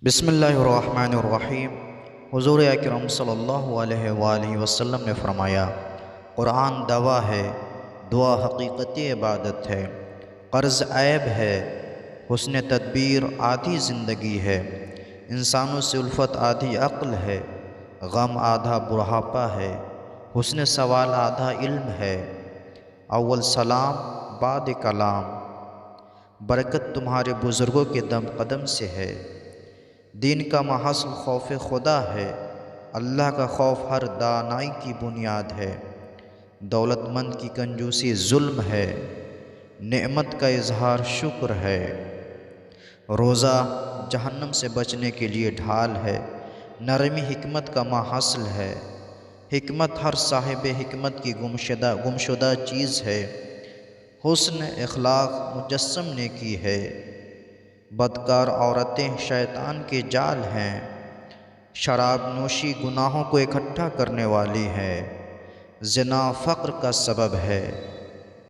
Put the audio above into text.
بسم اللہ الرحمن الرحیم۔ حضور اکرم صلی اللہ علیہ وآلہ وسلم نے فرمایا، قرآن دوا ہے، دعا حقیقتی عبادت ہے، قرض عیب ہے، حسن تدبیر آدھی زندگی ہے، انسانوں سے الفت آدھی عقل ہے، غم آدھا بڑھاپا ہے، حسن سوال آدھا علم ہے، اول سلام بعد کلام، برکت تمہارے بزرگوں کے دم قدم سے ہے، دین کا محصل خوف خدا ہے، اللہ کا خوف ہر دانائی کی بنیاد ہے، دولت مند کی کنجوسی ظلم ہے، نعمت کا اظہار شکر ہے، روزہ جہنم سے بچنے کے لیے ڈھال ہے، نرمی حکمت کا محصل ہے، حکمت ہر صاحب حکمت کی گمشدہ چیز ہے، حسن اخلاق مجسم نے کی ہے، بدکار عورتیں شیطان کے جال ہیں، شراب نوشی گناہوں کو اکٹھا کرنے والی ہے، زنا فقر کا سبب ہے،